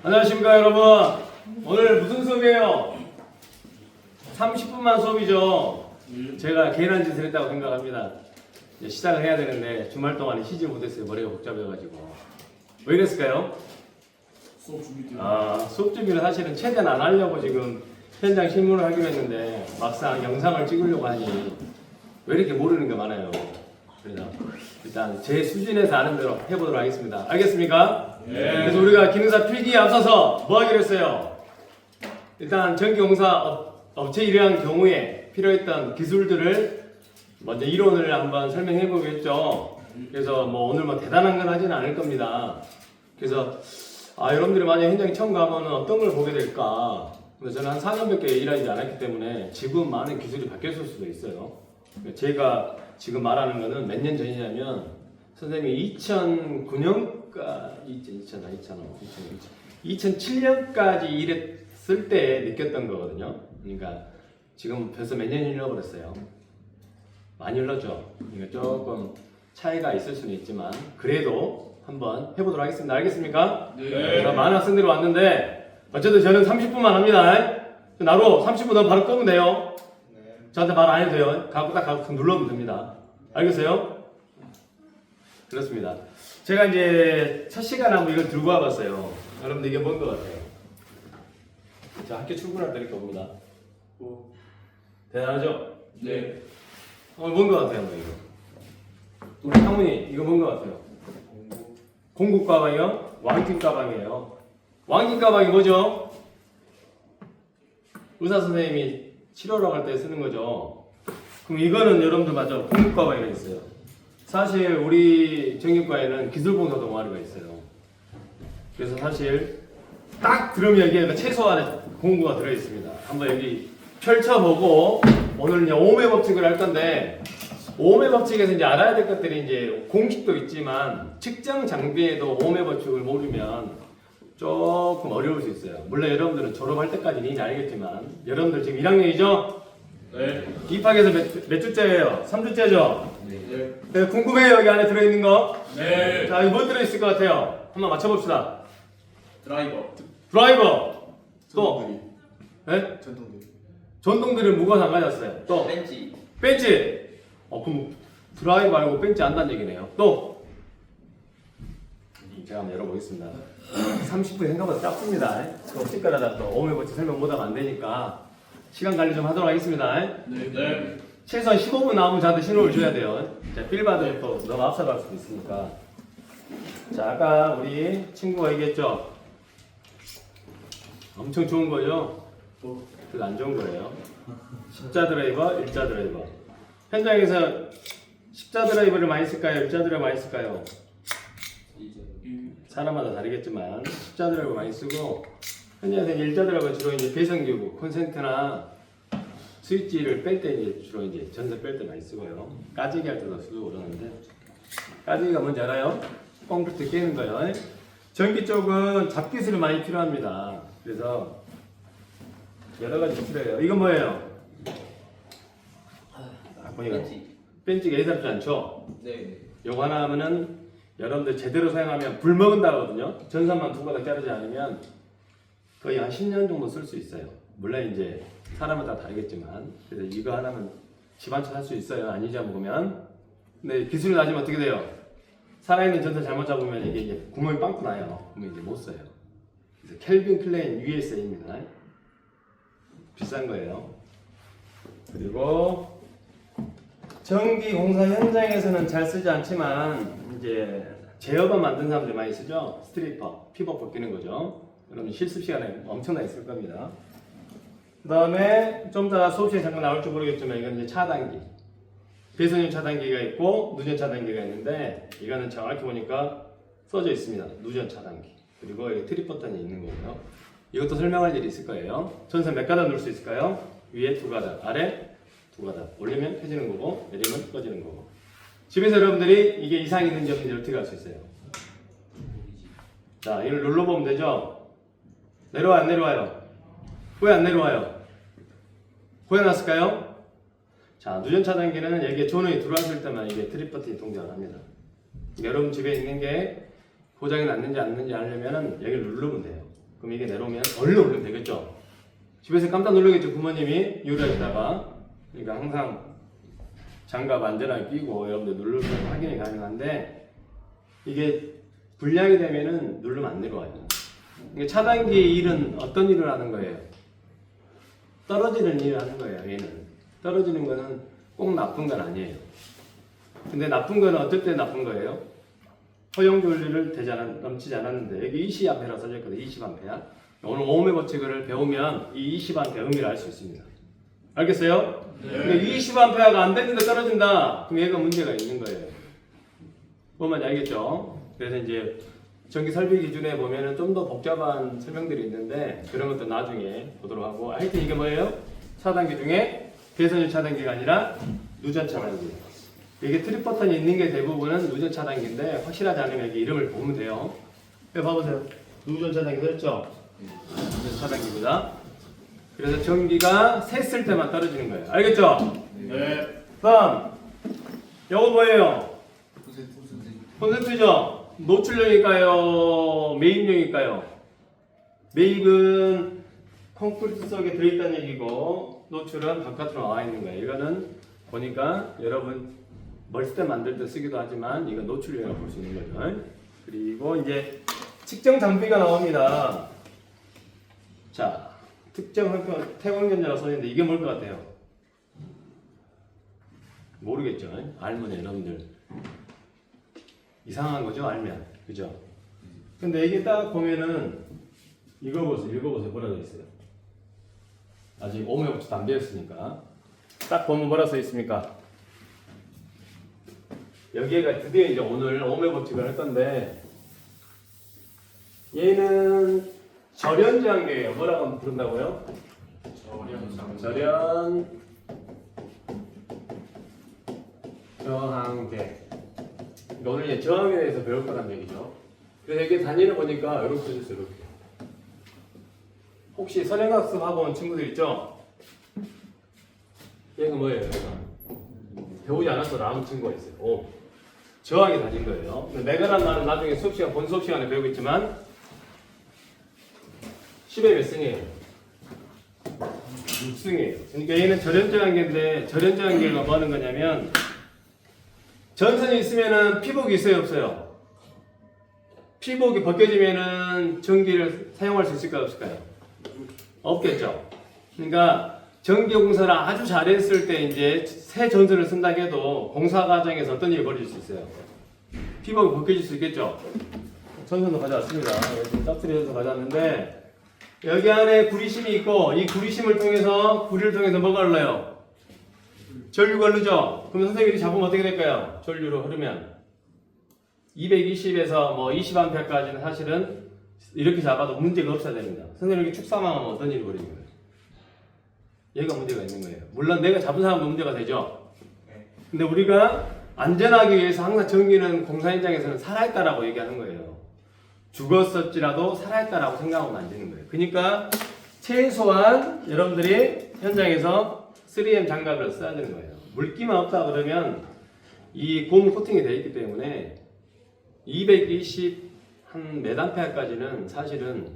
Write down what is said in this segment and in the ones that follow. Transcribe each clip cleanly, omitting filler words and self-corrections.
안녕하십니까 여러분. 오늘 무슨 수업이에요? 30분만 수업이죠. 제가 개인한 짓을 했다고 생각합니다. 이제 시작을 해야 되는데 주말 동안에 쉬지 못했어요. 머리가 복잡해가지고. 왜 이랬을까요? 수업 준비 때문에. 수업 준비를 사실은 최대한 안 하려고 지금 현장 실무를 하기로 했는데 막상 영상을 찍으려고 하니 왜 이렇게 모르는 게 많아요. 그래서 일단 제 수준에서 아는 대로 해보도록 하겠습니다. 알겠습니까? 네. 그래서 우리가 기능사 필기에 앞서서 뭐 하기로 했어요? 일단 전기공사 업체 일을 한 경우에 필요했던 기술들을 먼저 이론을 한번 설명해 보겠죠. 그래서 뭐 오늘 뭐 대단한 건 하지는 않을 겁니다. 그래서 여러분들이 만약 현장에 처음 가면 어떤 걸 보게 될까? 근데 저는 한 4년밖에 일하지 않았기 때문에 지금 많은 기술이 바뀌었을 수도 있어요. 제가 지금 말하는 거는 몇 년 전이냐면 선생님이 2007년까지 일했을 때 느꼈던 거거든요. 그러니까 지금 벌써 몇 년이 흘러버렸어요. 많이 흘렀죠. 그러니까 조금 차이가 있을 수는 있지만 그래도 한번 해보도록 하겠습니다. 알겠습니까? 네. 그래서 많은 학생들이 왔는데 어쨌든 저는 30분만 합니다. 나로 30분 더 바로 끄면 돼요. 저한테 말 안 해도 돼요. 딱 눌러면 됩니다. 알겠어요? 그렇습니다. 제가 이제 첫 시간에 한번 이걸 들고 와봤어요. 여러분들 이게 뭔 것 같아요? 자, 학교 출근할 때 이렇게 옵니다. 대단하죠? 네. 뭔 것 같아요, 이거? 우리 상훈이 이거 뭔 것 같아요? 공구 가방이요? 왕팀 가방이에요. 왕팀 가방이 뭐죠? 의사 선생님이 치료를 할 때 쓰는 거죠. 그럼 이거는 여러분들 맞죠? 공구 가방이라고 있어요. 사실 우리 정신과에는 기술봉사 동아리가 있어요. 그래서 사실 딱 들으면 여기에 최소한의 공구가 들어있습니다. 한번 여기 펼쳐보고 오늘 이제 오음의 법칙을 할 건데 오음의 법칙에서 이제 알아야 될 것들이 이제 공식도 있지만 측정 장비에도 오음의 법칙을 모르면 조금 어려울 수 있어요. 물론 여러분들은 졸업할 때까지는 이제 알겠지만 여러분들 지금 1학년이죠? 네. 입학해서 몇 주째예요? 3주째죠? 네. 네, 궁금해요 여기 안에 들어있는 거? 네. 자, 이거 뭐 들어있을 것 같아요? 한번 맞춰봅시다. 드라이버. 드라이버. 또? 네? 전동들이. 전동들은 뭐가 상관이었어요? 또? 벤치. 벤치. 그럼 드라이버 말고 벤치 안다는 얘기네요. 또? 제가 한번 열어보겠습니다. 30분 생각보다 짧습니다. 수업 시간마다 또 오늘 버치 설명 못하면 안 되니까 시간 관리 좀 하도록 하겠습니다. 네. 네. 최소한 15분 나오면 저한테 신호를 줘야 돼요. 자, 필 받으면 또 너무 앞서갈 수도 있으니까. 자, 아까 우리 친구가 얘기했죠? 엄청 좋은 거죠? 별로 안 좋은 거예요. 십자 드라이버, 일자 드라이버. 현장에서 십자 드라이버를 많이 쓸까요? 일자 드라이버 많이 쓸까요? 사람마다 다르겠지만 십자 드라이버 많이 쓰고 현장에서 일자 드라이버 주로 이제 배선기구, 콘센트나 스위치를 뺄 때 이제 주로 이제 전선 뺄 때 많이 쓰고요. 까지기 할 때도 쓰고 그러는데 까지기가 뭔지 알아요? 콘크리트 깨는 거예요. 전기 쪽은 잡기술이 많이 필요합니다. 그래서 여러 가지 필요해요. 이건 뭐예요? 보니까 벤치가 예사롭지 않죠? 네. 요거 하나 하면은 여러분들 제대로 사용하면 불 먹은다거든요. 전선만 두 가닥 자르지 않으면 거의 한 10년 정도 쓸 수 있어요. 물론 이제 사람마다 다르겠지만 그래서 이거 하나면 집 한 채 살 수 있어요. 안 잊어먹으면. 근데 기술이 낮으면 어떻게 돼요? 살아있는 전선 잘못 잡으면 이게 이제 구멍이 빵꾸 나요. 그러면 이제 못 써요. 그래서 켈빈 클레인 USA입니다. 비싼 거예요. 그리고 전기 공사 현장에서는 잘 쓰지 않지만 이제 제어반 만든 사람들 많이 쓰죠. 스트리퍼, 피벗 벗기는 거죠. 여러분 실습 시간에 엄청나게 쓸 겁니다. 그 다음에 좀 이따 수업 시간에 잠깐 나올지 모르겠지만 이건 이제 차단기. 배선용 차단기가 있고 누전 차단기가 있는데 이거는 정확히 보니까 써져 있습니다. 누전 차단기. 그리고 여기 트립 버튼이 있는 거고요. 이것도 설명할 일이 있을 거예요. 전선 몇 가닥 넣을 수 있을까요? 위에 두 가닥, 아래 두 가닥. 올리면 켜지는 거고 내리면 꺼지는 거고. 집에서 여러분들이 이게 이상이 있는지 없는지 어떻게 알 수 있어요? 자, 이걸 눌러보면 되죠? 내려와요, 안 내려와요? 왜 안 내려와요? 보여놨을까요? 자, 누전 차단기는 여기에 전원이 들어왔을 때만 이게 트립 버튼이 동작을 합니다. 여러분 집에 있는 게 고장이 났는지 안 났는지 알려면 여기를 누르면 돼요. 그럼 이게 내려오면 얼른 올리면 되겠죠. 집에서 깜짝 놀라겠죠. 부모님이 요리하시다가. 그러니까 항상 장갑 안전하게 끼고 여러분들 누르면 확인이 가능한데 이게 불량이 되면은 누르면 안 내려와요. 그러니까 차단기 일은 어떤 일을 하는 거예요? 떨어지는 일을 하는 거예요. 얘는 떨어지는 거는 꼭 나쁜 건 아니에요. 근데 나쁜 거는 어떨 때 나쁜 거예요? 허용 전류를 넘치지 않았는데 여기 20A라고 써졌거든요. 20A. 오늘 오음의 법칙을 배우면 이 20A의 의미를 알 수 있습니다. 알겠어요? 네. 근데 20A가 안 되는데 떨어진다. 그럼 얘가 문제가 있는 거예요. 뭔 말인지 알겠죠? 그래서 이제 전기 설비 기준에 보면은 좀 더 복잡한 설명들이 있는데 그런 것도 나중에 보도록 하고 하여튼 이게 뭐예요? 차단기 중에 배선율 차단기가 아니라 누전 차단기. 이게 트립 버튼이 있는 게 대부분은 누전 차단기인데 확실하지 않으면 여기 이름을 보면 돼요. 여기 봐보세요. 누전 차단기 그랬죠? 누전 차단기입니다. 그래서 전기가 샜을 때만 떨어지는 거예요. 알겠죠? 네. 다음 이거 뭐예요? 콘센트죠? 노출용일까요? 매입용일까요? 매입은 콘크리트 속에 들어있다는 얘기고 노출은 바깥으로 나와 있는 거예요. 이거는 보니까 여러분 멀스대 만들 때 쓰기도 하지만 이건 노출용이라고 볼 수 있는 거죠. 그리고 이제 측정 장비가 나옵니다. 자, 특정 한편 태광견자라고 써있는데 이게 뭘 것 같아요? 모르겠죠? 알면 여러분들 이상한 거죠? 알면 그죠? 근데 이게 딱 보면은 읽어보세요 뭐라 써 있어요? 아직 오음의 법칙도 안 배웠으니까 딱 보면 뭐라 써 있습니까? 여기가 드디어 이제 오늘 오음의 법칙을 할 건데 얘는 절연저항계예요. 뭐라고 부른다고요? 저항계. 그러니까 오늘 이제 저항에 대해서 배울 거란 얘기죠. 그래서 이게 단위를 보니까 이렇게 써있어요. 이렇게. 혹시 선행학습 하고 온 친구들 있죠? 얘가 뭐예요? 얘가 배우지 않아서 나온 친구가 있어요. 오. 저항이 다진 거예요. 메가란 말은 나중에 본 수업 시간에 배우겠지만 10에 몇 승이에요? 6승이에요. 그러니까 얘는 절연저항계인데 절연저항계가 뭐 하는 거냐면 전선이 있으면은 피복이 있어요, 없어요? 피복이 벗겨지면은 전기를 사용할 수 있을까요, 없을까요? 없겠죠. 그러니까 전기 공사를 아주 잘했을 때 이제 새 전선을 쓴다 해도 공사 과정에서 어떤 일이 벌어질 수 있어요? 피복이 벗겨질 수 있겠죠. 전선도 가져왔습니다. 여기 짝트리에서 가져왔는데 여기 안에 구리심이 있고 이 구리심을 통해서 구리를 통해서 뭐가 흘러요? 전류가 흐르죠. 그럼 선생님이 잡으면 어떻게 될까요? 전류로 흐르면 220에서 뭐 20A까지는 사실은 이렇게 잡아도 문제가 없어야 됩니다. 선생님이 축사망하면 어떤 일이 벌어지는 거예요? 얘가 문제가 있는 거예요. 물론 내가 잡은 사람도 문제가 되죠. 근데 우리가 안전하기 위해서 항상 전기는 공사 현장에서는 살아있다라고 얘기하는 거예요. 죽었었지라도 살아있다라고 생각하면 안 되는 거예요. 그러니까 최소한 여러분들이 현장에서 3M 장갑을 써야 되는 거예요. 물기만 없다 그러면 이 고무 코팅이 되어 있기 때문에 220 한 몇 암페어까지는 사실은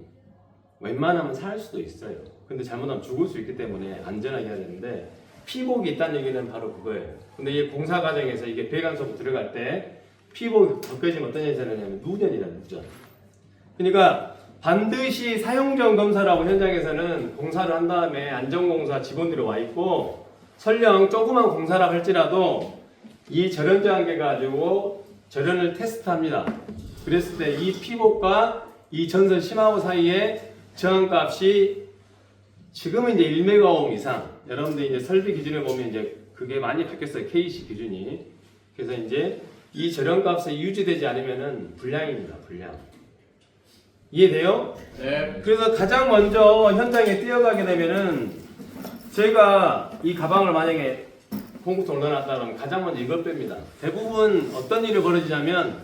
웬만하면 살 수도 있어요. 근데 잘못하면 죽을 수 있기 때문에 안전하게 해야 되는데 피복이 있다는 얘기는 바로 그거예요. 근데 이 공사 과정에서 이게 배관소로 들어갈 때 피복이 벗겨지면 어떤 현상이 나냐면 누전이라 누전. 그러니까 반드시 사용전 검사라고 현장에서는 공사를 한 다음에 안전공사 직원들이 와 있고 설령 조그만 공사라 할지라도 이 절연저항계 가지고 절연을 테스트합니다. 그랬을 때 이 피복과 이 전선 심화부 사이에 저항값이 지금은 이제 1메가오hm 이상. 여러분들 이제 설비 기준에 보면 이제 그게 많이 바뀌었어요. KC 기준이. 그래서 이제 이 절연값이 유지되지 않으면은 불량입니다. 불량. 이해돼요? 네. 그래서 가장 먼저 현장에 뛰어가게 되면은 제가 이 가방을 만약에 공구통 올려놨다 그러면 가장 먼저 이걸 뺍니다. 대부분 어떤 일이 벌어지냐면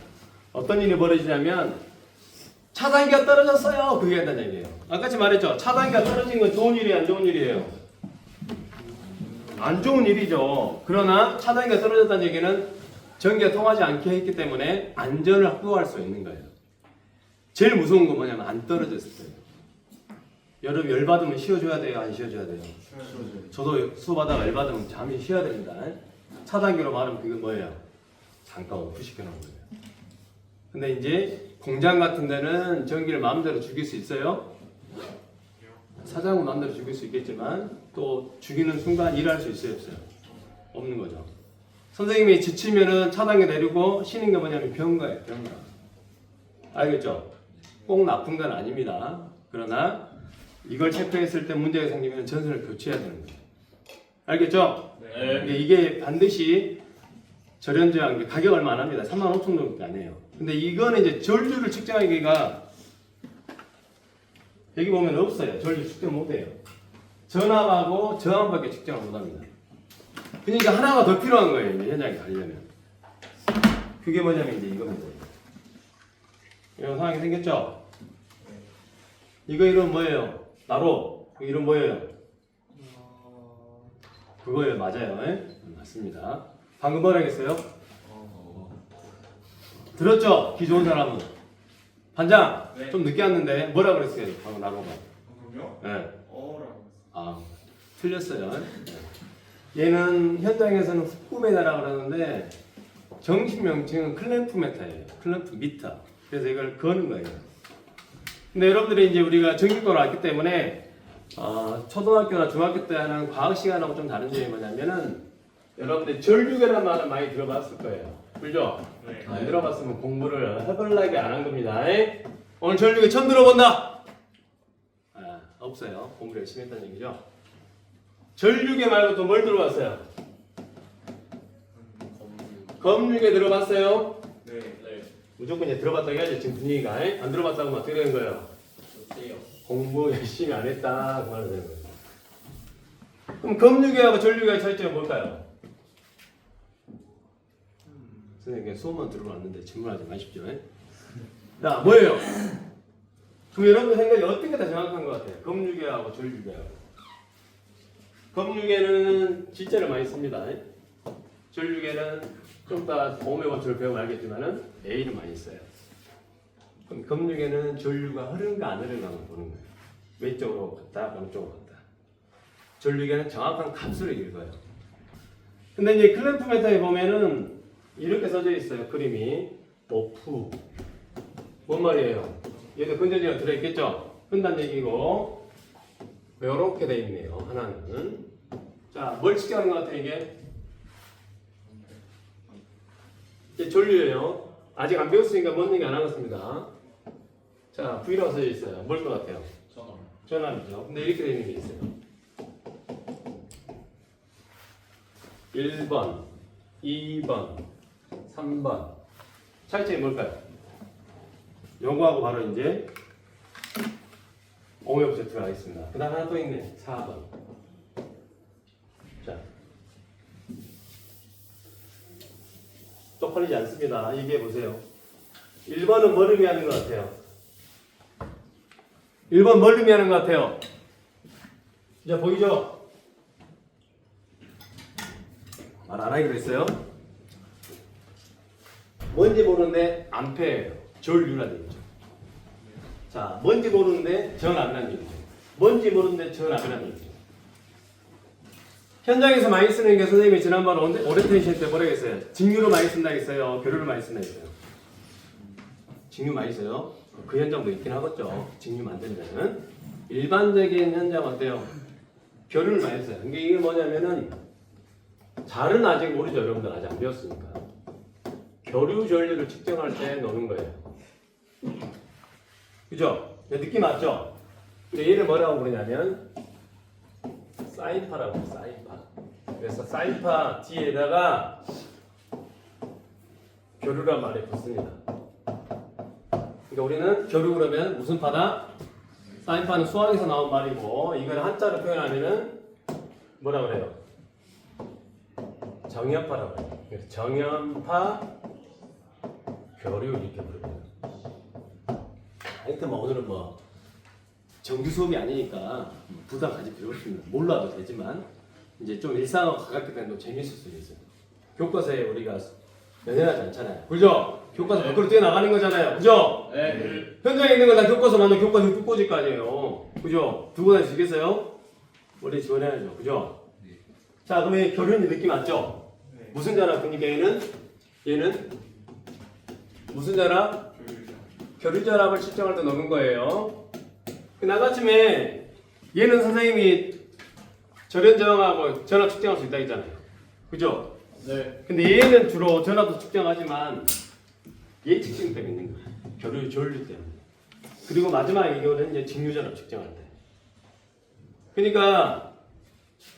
차단기가 떨어졌어요. 그게 한다는 얘기예요. 아까 말했죠. 차단기가 떨어진 건 좋은 일이에요, 안 좋은 일이에요? 안 좋은 일이죠. 그러나 차단기가 떨어졌다는 얘기는 전기가 통하지 않게 했기 때문에 안전을 확보할 수 있는 거예요. 제일 무서운 건 뭐냐면 안 떨어졌을 때예요. 여러분 열받으면 쉬어줘야 돼요? 안 쉬어줘야 돼요? 저도 수업하다가 열받으면 잠시 쉬어야 됩니다. 차단기로 말하면 그게 뭐예요? 잠깐 오프 시켜놓은 거예요. 근데 이제 공장 같은 데는 전기를 마음대로 죽일 수 있어요? 사장은 마음대로 죽일 수 있겠지만 또 죽이는 순간 일할 수 있어요? 없어요? 없는 거죠. 선생님이 지치면은 차단기 내리고 쉬는 게 뭐냐면 병가예요. 병가. 알겠죠? 꼭 나쁜 건 아닙니다. 그러나 이걸 체크했을 때 문제가 생기면 전선을 교체해야 되는 거예요. 알겠죠? 네. 이게 반드시 절연제한 가격 얼마 안 합니다. 35,000원 정도밖에 안 해요. 근데 이거는 이제 전류를 측정하기가 여기 보면 없어요. 전류 측정 못 해요. 전압하고 저항밖에 측정을 못 합니다. 그러니까 하나가 더 필요한 거예요. 이제 현장에 가려면. 그게 뭐냐면 이제 이겁니다. 이런 상황이 생겼죠? 이거 이름 뭐예요? 나로. 이름 뭐예요? 그거예요. 맞아요. 예? 맞습니다. 방금 뭐라 했어요? 들었죠? 귀 좋은 사람은. 반장, 네. 좀 늦게 왔는데 뭐라 그랬어요? 방금 나로가. 그럼요? 네. 라고 아, 틀렸어요. 얘는 현장에서는 후쿠메다라고 그러는데 정식 명칭은 클램프 메타예요. 클램프 미터. 그래서 이걸 거는 거예요. 근데 여러분들이 이제 우리가 전기과를 왔기 때문에 초등학교나 중학교 때 하는 과학 시간하고 좀 다른 점이 뭐냐면은 여러분들 전류계란 말은 많이 들어봤을 거예요. 그죠? 네. 안 들어봤으면 공부를 해볼라게 안 한 겁니다. 오늘 전류계 처음 들어본다? 없어요. 공부 열심히 했다는 얘기죠. 전류계 말고 또 뭘 들어봤어요? 검유계 들어봤어요? 네. 네. 무조건 이제 들어봤다고 해야지. 지금 분위기가 안 들어봤다고 하면 어떻게 되는 거예요? 좋대요. 공부 열심히 안 했다 그 말이 되는 거예요. 그럼 검유계하고 전류계의 차이점이 뭘까요? 선생님 수업만 들어봤는데 질문하지 마십시오. 자, 뭐예요? 그럼 여러분들 생각이 어떤 게 더 정확한 것 같아요? 검유계하고 전류계하고. 검유계는 진짜를 많이 씁니다. 전류계는 좀 이따 오메 법칙을 배우면 알겠지만은 A를 많이 써요. 그럼 검유계는 전류가 흐른가 안 흐른가만 보는 거예요. 왼쪽으로 갔다, 오른쪽으로 갔다. 전류계는 정확한 값으로 읽어요. 근데 이제 클램프 메타에 보면은 이렇게 써져 있어요. 그림이 오프. 뭔 말이에요? 얘도 건전지가 들어있겠죠? 끈단 얘기고 이렇게 돼 있네요. 하나는. 자, 뭘 측정하는 것 같아요, 이게? 이게 전류예요. 아직 안 배웠으니까 뭔 얘기 안 하겠습니다. 자, V라고 써져 있어요. 뭘 것 같아요? 전원. 전압이죠. 근데 이렇게 돼 있는 게 있어요. 1번, 2번, 3번. 차이점이 뭘까요? 요거하고 바로 이제 오메 법칙 들어가겠습니다. 그 다음 하나 또 있네. 4번. 자. 쪽팔리지 않습니다. 얘기해 보세요. 1번은 뭘 의미하는 것 같아요? 1번 뭘 의미하는 것 같아요? 이제 보이죠? 말 안 하기로 했어요. 뭔지 모르는데 암페예요. 전류라는 얘기죠. 자, 뭔지 모르는데 전압이라는 얘기죠. 뭔지 모르는데 전압이라는 얘기죠. 현장에서 많이 쓰는 게 선생님이 지난번 오리엔테이션 때 뭐라고 했어요? 직류로 많이 쓴다 했어요? 교류로 많이 쓴다 했어요? 직류 많이 써요? 그 현장도 있긴 하겠죠. 직류 만드는 데는. 일반적인 현장 어때요? 교류를 많이 써요. 이게 뭐냐면은 잘은 아직 모르죠. 여러분들 아직 안 배웠으니까. 교류 전류를 측정할 때 노는 거예요. 그죠? 느낌 맞죠? 근데 얘를 뭐라고 부르냐면 사인파라고 해요. 사인파. 그래서 사인파 뒤에다가 교류란 말이 붙습니다. 그러니까 우리는 교류 그러면 무슨 파다? 사인파는 수학에서 나온 말이고 이걸 한자로 표현하면은 뭐라 그래요? 정연파라고 해요. 그래서 정연파 교류 이렇게 부릅니다. 하여튼 뭐 오늘은 뭐 정규 수업이 아니니까 부담 가질 필요 없습니다. 몰라도 되지만 이제 좀 일상하고 가깝게 되면 또 재밌을 수 있어요. 교과서에 우리가 연연하지 않잖아요. 그죠? 교과서 밖으로 뛰어나가는 거잖아요. 그죠? 네. 현장에 있는 건 다 교과서 만든 교과서 뚜꼬질 거 아니에요. 그죠? 두고 다닐 수 있겠어요? 머리 지원해야죠. 그죠? 자, 그러면 결혼이 느낌 왔죠? 네. 무슨 자라 그러니까 얘는 무슨 자라? 결의자랍을 측정할 때 넣는 거예요. 나같이에 얘는 선생님이 절연정하고 전압 측정할 수 있다 했잖아요. 그죠? 네. 근데 얘는 주로 전압도 측정하지만 얘 측정 때문에 있는 거예요. 결의 조율 때문에. 그리고 마지막에 이거는 이제 직류전압 측정할 때. 그러니까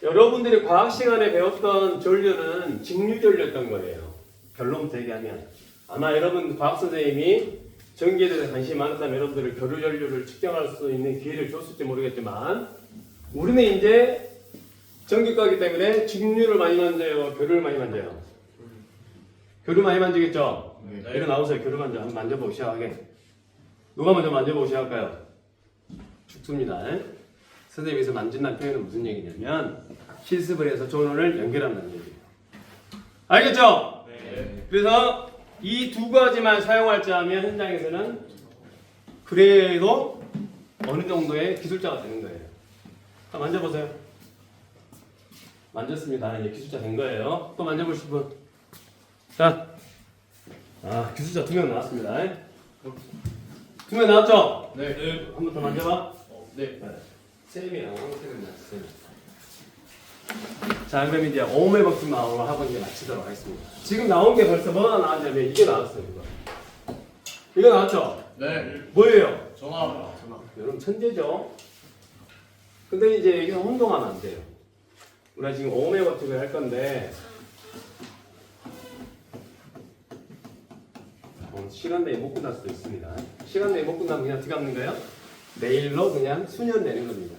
여러분들이 과학 시간에 배웠던 전류는 직류전류였던 거예요. 결론부터 얘기하면 아마 여러분 과학 선생님이 전기에 대해서 관심이 많았다면 여러분들을 결유 전류를 측정할 수 있는 기회를 줬을지 모르겠지만 우리는 이제 전기과이기 때문에 직류를 많이 만져요, 결유를 많이 만져요. 결유 많이 만지겠죠? 네. 일어나오세요. 결유 만져 한번 만져보고 시작하게. 누가 먼저 만져보고 시작할까요? 죽습니다. 선생님께서 만진다는 표현은 무슨 얘기냐면 실습을 해서 전원을 연결한다는 얘기예요. 알겠죠? 네. 그래서 이 두 가지만 사용할지 하면 현장에서는 그래도 어느 정도의 기술자가 되는 거예요. 자, 만져보세요. 만졌습니다. 이제 기술자 된 거예요. 또 만져보실 분. 자, 기술자 2명 나왔습니다. 2명 나왔죠? 네. 한 번 더 만져봐. 네. 쌤이랑 쌤이 나왔어요. 자, 그럼 이제 오음의 법칙 나오고 하고 이제 마치도록 하겠습니다. 지금 나온 게 벌써 뭐가 나왔냐면 이게 나왔어요. 이거 나왔죠? 네. 뭐예요? 전화. 여러분 천재죠? 근데 이제 여기서 혼동하면 안 돼요. 우리가 지금 오음의 법칙을 할 건데 시간 내에 못 끝날 수도 있습니다. 시간 내에 못 끝나면 그냥 어떻게 하는 거예요? 내일로 그냥 수년 내는 겁니다.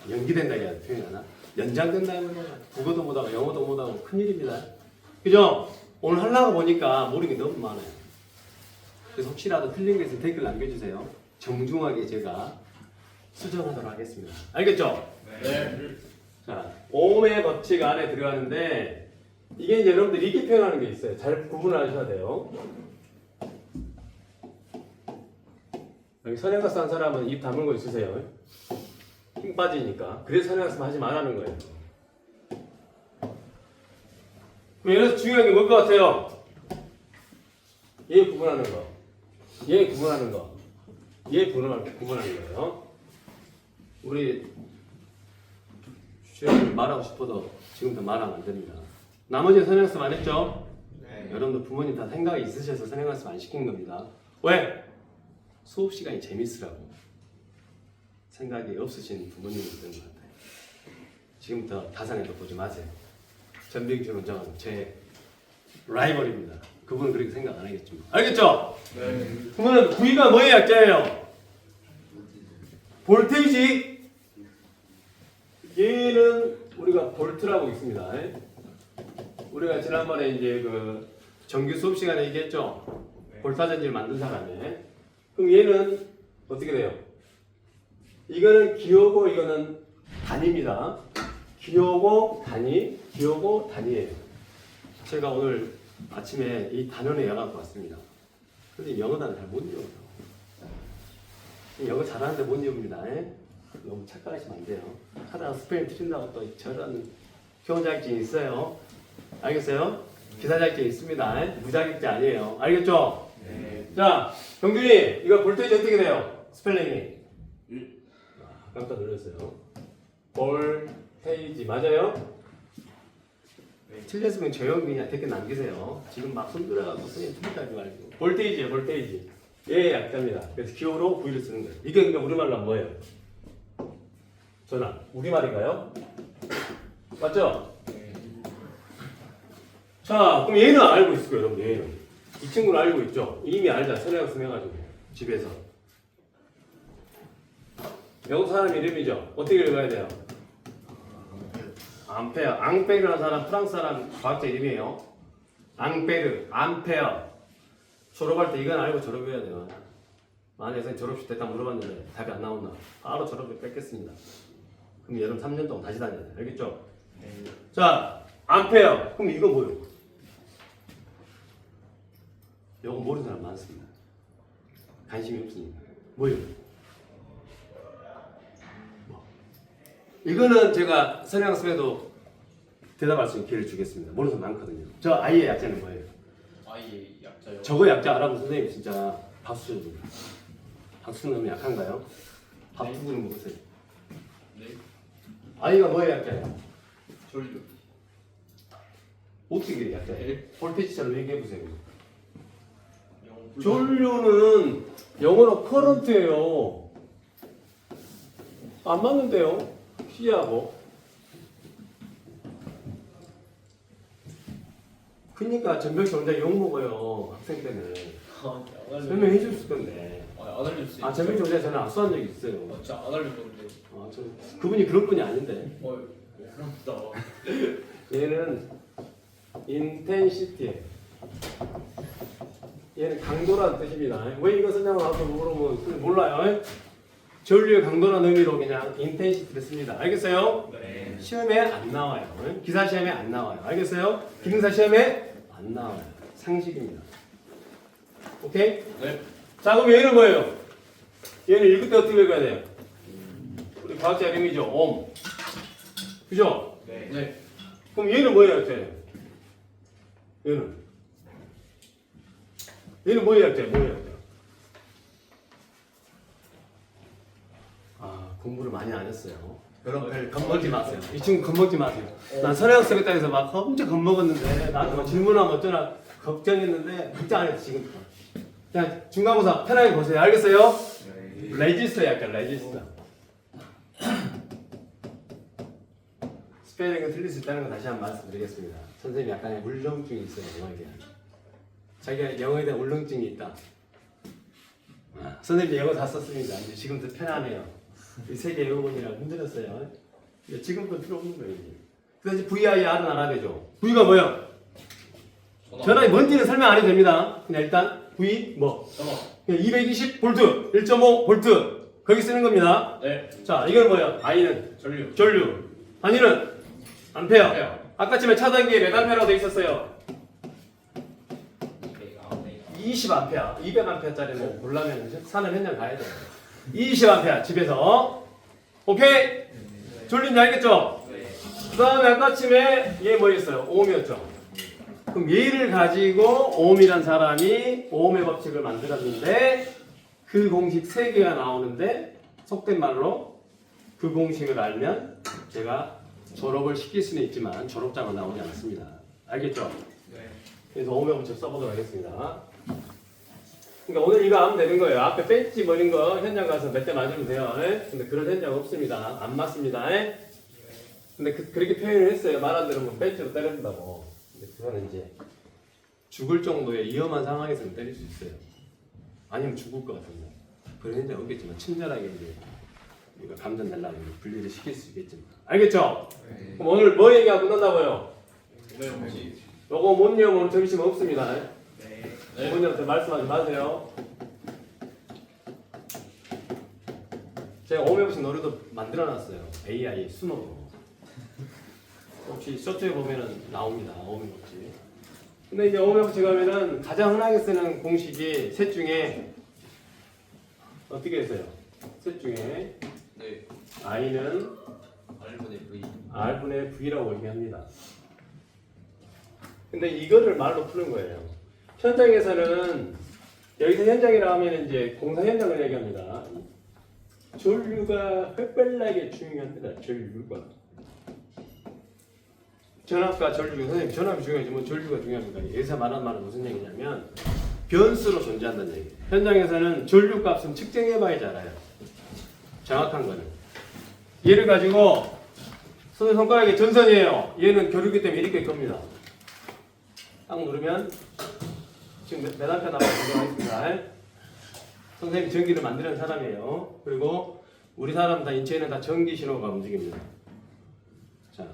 연기된다 이야 표현 하나? 연장된다 이러면 국어도 못하고 영어도 못하고 큰일입니다. 그죠? 오늘 하려고 보니까 모르는 게 너무 많아요. 그래서 혹시라도 틀린 게 있으면 댓글 남겨주세요. 정중하게 제가 수정하도록 하겠습니다. 알겠죠? 네. 자, 오음의 법칙 안에 들어가는데 이게 이제 여러분들 이렇게 표현하는 게 있어요. 잘 구분하셔야 돼요. 여기 선행가스 한 사람은 입 다문 거 있으세요? 힘 빠지니까. 그래서 선행가스 하지 말라는 거예요. 그럼 여기서 중요한 게 뭘 것 같아요? 얘 구분하는 거. 얘 구분하는 거. 얘 구분하는 거예요. 우리 주연을 말하고 싶어도 지금부터 말하면 안 됩니다. 나머지 선행학습 안 했죠? 네. 여러분들 부모님 다 생각이 있으셔서 선행학습 안 시킨 겁니다. 왜? 수업 시간이 재밌으라고 생각이 없으신 부모님이 있는 것 같아요. 지금부터 다산에도 보지 마세요. 전병준 원장은 제 라이벌입니다. 그분은 그렇게 생각 안 하겠지만. 알겠죠? 네. 그러면 V가 뭐의 약자예요? 볼테이지. 얘는 우리가 볼트라고 있습니다. 우리가 지난번에 이제 그 정규 수업 시간에 얘기했죠? 네. 볼타전지를 만든 사람이. 그럼 얘는 어떻게 돼요? 이거는 기호고 이거는 단위입니다. 기호고 단위, 기호고 단위예요. 제가 오늘 아침에 이 단원에 영어 왔습니다. 근데 영어 단어 잘 못 읽어요. 영어 잘하는데 못 읽습니다. 너무 착각하시면 안 돼요. 하다가 스펠링 틀린다고 또 저런 교원 자격증이 있어요. 알겠어요? 기사 자격증이 있습니다. 무자격증 아니에요. 알겠죠? 네. 자, 경준이 이거 볼테이지 어떻게 돼요? 스펠링이 깜짝 놀랐어요. 볼테이지 맞아요? 네. 틀렸으면 조용히 그냥 댓글 남기세요. 지금 막 손들어가고 선생님 틀리다지 말고. 볼테이지예요, 볼테이지. 예, 약자입니다. 그래서 기호로 V를 쓰는 거예요. 이게 그러니까 우리말로 하면 뭐예요? 전화. 우리말인가요? 맞죠? 네. 자, 그럼 얘는 알고 있을 거예요, 여러분. 얘는. 이 친구는 알고 있죠? 이미 알자. 선행학습 해가지고. 집에서. 영국 사람 이름이죠? 어떻게 읽어야 돼요? 암페어. 앙페르라는 사람 프랑스 사람 과학자 이름이에요. 앙페르, 암페어. 졸업할 때 이건 알고 졸업해야 돼요. 만약에 선생님 졸업식 때 딱 물어봤는데 답이 안 나온다. 바로 졸업을 뺏겠습니다. 그럼 여름 3년 동안 다시 다녀야 돼요. 알겠죠? 네. 자, 암페어. 그럼 이거 뭐예요? 이거 모르는 사람 많습니다. 관심이 없으니까. 뭐예요? 이거는 제가 선행학습에도 대답할 수 있는 기회를 주겠습니다. 모르는 사람 많거든요. 저 아이의 약자는 뭐예요? 아이의 약자요. 저거 약자 알아보면 선생님 진짜 박수 쳐줍니다. 박수 너무 약한가요? 밥 두 그릇 먹으세요. 네. 아이가 뭐의 약자예요? 전류. 어떻게 약자예요? 볼테이지처럼 얘기해보세요. 영. 전류는 영어로 커런트예요. 안 맞는데요? C하고. 그러니까 전병씨 혼자 욕먹어요. 학생 때는. 설명해 줬을 건데. 안 알려주세요. 아, 전병씨 혼자 저는 압수한 적이 있어요. 진짜 안 알려줬는데. 아, 저 그분이 그런 분이 아닌데. 그렇다. 얘는 인텐시티. 얘는 강도라는 뜻입니다. 왜 이거 쓰냐고 나도 물어보면 몰라요. 전류의 강도라는 의미로 그냥 인텐시티를 씁니다. 알겠어요? 네. 시험에 안 나와요. 기사 시험에 안 나와요. 알겠어요? 기능사 시험에 안 나와요. 상식입니다. 오케이? 네. 자, 그럼 얘는 뭐예요? 얘는 읽을 때 어떻게 읽어야 돼요? 우리 과학자 이름이죠. 옴. 그죠? 네. 네. 그럼 얘는 뭐예요, 이렇게? 얘는 뭐예요, 이렇게? 아, 공부를 많이 안 했어요. 여러분, 겁먹지 마세요. 이 친구 겁먹지 마세요. 난 선행학습에 따라서 막 엄청 겁먹었는데, 나한테 막 질문하면 어쩌나 걱정했는데, 걱정 안 했어, 지금. 자, 중간고사 편하게 보세요. 알겠어요? 네. 레지스터 약간, 레지스터. 스페링은 틀릴 수 있다는 거 다시 한번 말씀드리겠습니다. 선생님이 약간의 울렁증이 있어요, 영어에 대한. 자기가 영어에 대한 울렁증이 있다. 선생님이 영어 다 썼습니다. 이제 지금도 편하네요. 이 세계 영어문이라 힘들었어요. 지금부터 필요 없는 거예요. 이제. 그래서 이제 VIR은 알아야 되죠. V가 뭐야? 전압이 뭔지는 설명 안 해도 됩니다. 그냥 일단 V 뭐? 전화. 220 볼트, 1.5 볼트 거기 쓰는 겁니다. 네. 자, 이건 뭐야? I는 전류. 전류, 단위는 암페어. 암페어. 아까쯤에 차단기에 몇 암페어라고 돼 있었어요? 20암페어, 200암페어짜리는 보려면 사는 현장 가야 돼요. 20암페어 집에서. 오케이? 졸린지 알겠죠? 네. 그 다음에 아까쯤에 얘 뭐였어요? 오음이었죠? 그럼 얘를 가지고 오음이란 사람이 오음의 법칙을 만들었는데 그 공식 3개가 나오는데 속된 말로 그 공식을 알면 제가 졸업을 시킬 수는 있지만 졸업장은 나오지 않습니다. 알겠죠? 네. 그래서 오음의 법칙 써보도록 하겠습니다. 그러니까 오늘 이거 하면 되는 거예요. 앞에 벤치 뭐 이런 거 현장 가서 몇 대 맞으면 돼요. 근데 그런 현장 없습니다. 안 맞습니다. 근데 그렇게 표현을 했어요. 말 안 들으면 벤치로 때려준다고. 근데 그거는 이제 죽을 정도의 위험한 상황에서는 때릴 수 있어요. 아니면 죽을 것 같은데. 그런 현장 없겠지만 친절하게 이제 이거 감전 내려고 분리를 시킬 수 있겠지만. 알겠죠? 네. 그럼 오늘 뭐 얘기가 끝난다고요? 네. 혹시. 요거 못 외우면 점심 없습니다. 네. 부모님한테 말씀하지 마세요. 제가 오메오식 노래도 만들어놨어요. AI 수노로. 혹시 쇼츠에 보면은 나옵니다. 오메오식. 근데 이제 오메오식 하면은 가장 흔하게 쓰는 공식이 셋 중에 어떻게 했어요? 셋 중에 네. I는 R분의 V. R분의 V라고 얘기합니다. 근데 이거를 말로 푸는 거예요. 현장에서는 여기서 현장이라 하면 이제 공사 현장을 얘기합니다. 전류가 횃불나게 중요합니다. 전류가. 전압과 전류, 선생님 전압이 중요하지만 전류가 중요합니다. 여기서 말하는 말은 무슨 얘기냐면 변수로 존재한다는 얘기예요. 현장에서는 전류 값은 측정해봐야지 알아요. 정확한 거는. 얘를 가지고 선생님 손가락에 전선이에요. 얘는 교류기 때문에 이렇게 겁니다. 딱 누르면 지금 몇 암페어 나와서 하겠습니다. 선생님 전기를 만드는 사람이에요. 그리고 우리 사람 다 인체에는 다 전기 신호가 움직입니다. 자,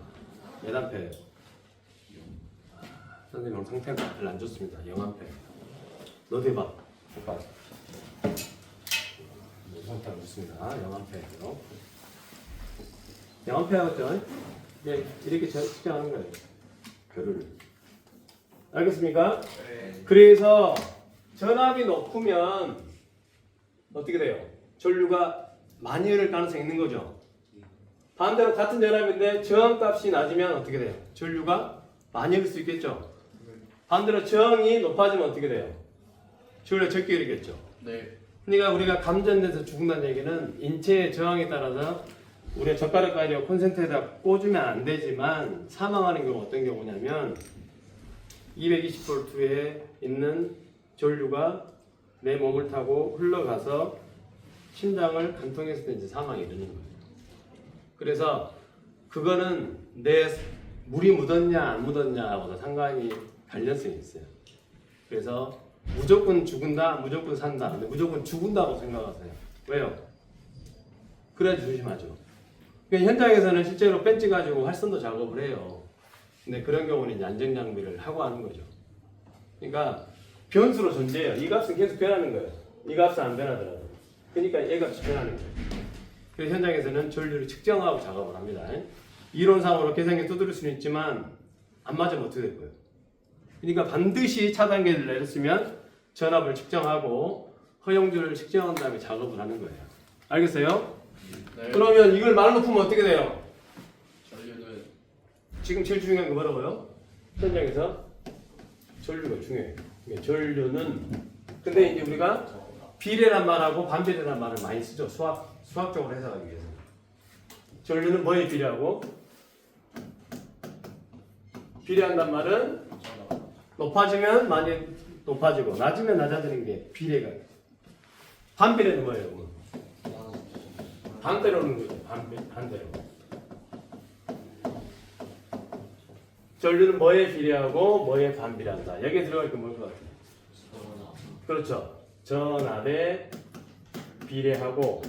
몇 암페어? 선생님 오늘 상태가 별로 안 좋습니다. 0암페어. 너도 해봐. 오빠. 상태가 안 좋습니다. 0암페어요. 0암페어였죠? 네, 이렇게 측정하는 거예요. 교류를. 알겠습니까? 네. 그래서 전압이 높으면 어떻게 돼요? 전류가 많이 흐를 가능성이 있는 거죠. 반대로 같은 전압인데 저항값이 낮으면 어떻게 돼요? 전류가 많이 흐를 수 있겠죠. 반대로 저항이 높아지면 어떻게 돼요? 전류가 적게 흐르겠죠. 네. 그러니까 우리가 감전돼서 죽는다는 얘기는 인체의 저항에 따라서 우리가 젓가락 가지고 콘센트에다 꽂으면 안 되지만 사망하는 경우 어떤 경우냐면 220V에 있는 전류가 내 몸을 타고 흘러가서 심장을 간통했을 때 이제 사망이 이르는 거예요. 그래서 그거는 내 물이 묻었냐 안 묻었냐하고도 상관이 관련성이 있어요. 그래서 무조건 죽은다, 무조건 산다. 근데 무조건 죽은다고 생각하세요. 왜요? 그래야 조심하죠. 그러니까 현장에서는 실제로 벤치 가지고 활선도 작업을 해요. 근데 그런 경우는 이제 안전 장비를 하고 하는 거죠. 그러니까 변수로 존재해요. 이 값은 계속 변하는 거예요. 이 값은 안 변하더라도. 그러니까 얘 값이 변하는 거예요. 그래서 현장에서는 전류를 측정하고 작업을 합니다. 이론상으로 계산기 두드릴 수는 있지만 안 맞으면 어떻게 될 거예요? 그러니까 반드시 차단계를 내렸으면 전압을 측정하고 허용줄을 측정한 다음에 작업을 하는 거예요. 알겠어요? 네. 그러면 이걸 말로 풀면 어떻게 돼요? 전류는 지금 제일 중요한 거 뭐라고요? 현장에서 전류가 중요해요. 그러니까 전류는 근데 이제 우리가 비례란 말하고 반비례란 말을 많이 쓰죠. 수학적으로 해석하기 위해서. 전류는 뭐에 비례하고? 비례한단 말은 높아지면 많이 높아지고 낮으면 낮아지는 게 비례가. 반비례는 뭐예요? 그럼? 반대로는 거죠. 반대로. 전류는 뭐에 비례하고 뭐에 반비례한다. 여기에 들어갈 게 뭘 것 같아요? 그렇죠. 전압에 비례하고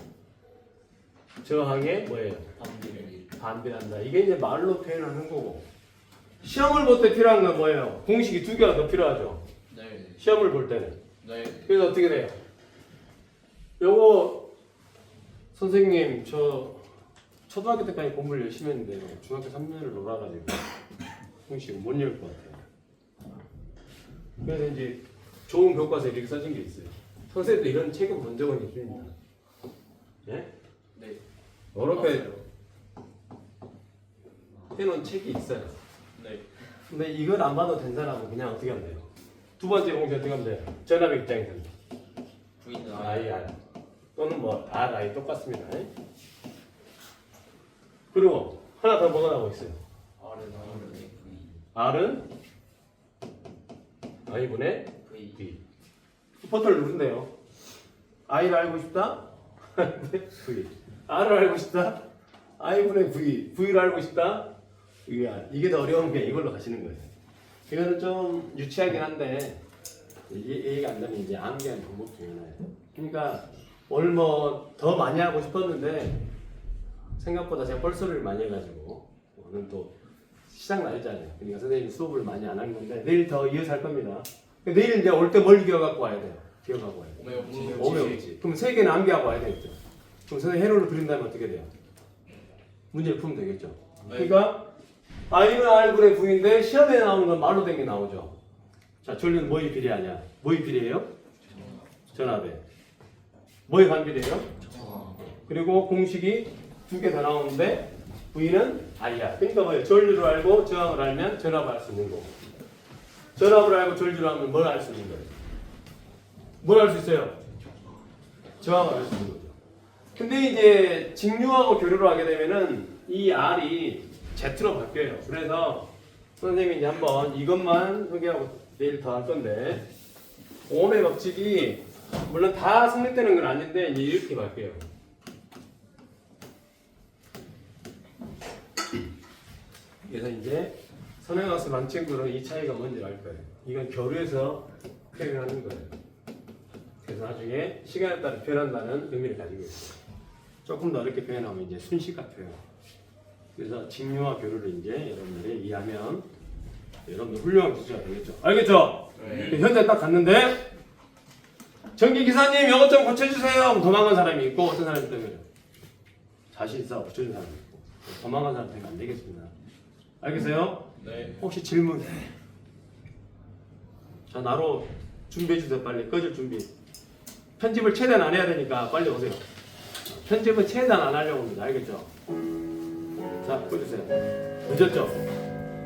저항에 뭐예요? 반비례한다. 이게 이제 말로 표현하는 거고. 시험을 볼 때 필요한 건 뭐예요? 공식이 두 개가 더 필요하죠. 네. 시험을 볼 때는. 네. 그래서 어떻게 돼요? 요거 선생님 저 초등학교 때까지 공부를 열심히 했는데요. 중학교 3년을 놀아가지고 공식을 못 읽을 것 같아요. 그래서 이제 좋은 교과서에 이렇게 써진 게 있어요. 선생님도 이런 책은 본 적은 있습니다. 예? 네. 이렇게 해놓은 책이 있어요. 네. 근데 이걸 안 봐도 된 사람은 그냥 어떻게 하면 돼요? 두 번째 공식 어떻게 하면 돼요? 전압의 입장에서는 V는 IR 또는 뭐 RI 똑같습니다. 그리고 하나 더 뭐가 나오고 있어요? R은 I분의 V. 버튼을 누른대요. I를 알고 싶다? V. R을 알고 싶다? I분의 V. V를 알고 싶다? VR. 이게 더 어려운 게 이걸로 가시는 거예요. 이거는 좀 유치하긴 한데 이해가 안 되면 이제 암기하는 방법 중에 하나예요. 그러니까 오늘 뭐 더 많이 하고 싶었는데 생각보다 제가 뻘소리를 많이 해가지고 오늘 또 시작 날이잖아요. 그러니까 선생님이 수업을 많이 안 한 건데 내일 더 이어서 할 겁니다. 내일 이제 올 때 뭘 기억갖고 와야 돼요? 기억하고 와야 돼요. 오메없지. 그럼 세 개는 암기하고 와야 되겠죠. 그럼 선생님 회로를 그린다면 어떻게 돼요? 문제를 풀면 되겠죠. 그러니까 I는 R분의 V인데 시험에 나오는 건 말로 된 게 나오죠. 자, 전류는 뭐에 비례하냐? 뭐에 비례해요? 전압에. 뭐에 반비례해요? 그리고 공식이 두 개 더 나오는데 V는 I야. 그러니까 뭐예요? 전류를 알고 저항을 알면 전압을 알 수 있는 거고. 전압을 알고 전류를 알면 뭘 알 수 있는 거예요? 뭘 알 수 있어요? 저항을 알 수 있는 거죠. 근데 이제 직류하고 교류를 하게 되면은 이 R이 Z로 바뀌어요. 그래서 선생님이 이제 한번 이것만 소개하고 내일 더 할 건데 오음의 법칙이 물론 다 성립되는 건 아닌데 이제 이렇게 바뀌어요. 그래서 이제 선행학습 한 친구는 이 차이가 뭔지 알 거예요. 이건 교류에서 표현하는 거예요. 그래서 나중에 시간에 따라 표현한다는 의미를 가지고 있어요. 조금 더 어렵게 표현하면 이제 순식 같아요. 그래서 직류와 교류를 이제 여러분들이 이해하면 여러분들 훌륭한 기수가 되겠죠. 알겠죠? 네. 현재 딱 갔는데 전기 기사님 이것 좀 고쳐주세요. 도망간 사람이 있고 어떤 사람이 때문에 자신 있어 고쳐준 사람이 있고 도망간 사람 되면 안 되겠습니다. 알겠어요? 네. 혹시 질문? 자 나로 준비해 주세요. 빨리 꺼질 준비. 편집을 최대한 안 해야 되니까 빨리 오세요. 편집은 최대한 안 하려고 합니다. 알겠죠? 자, 보여주세요. 늦었죠?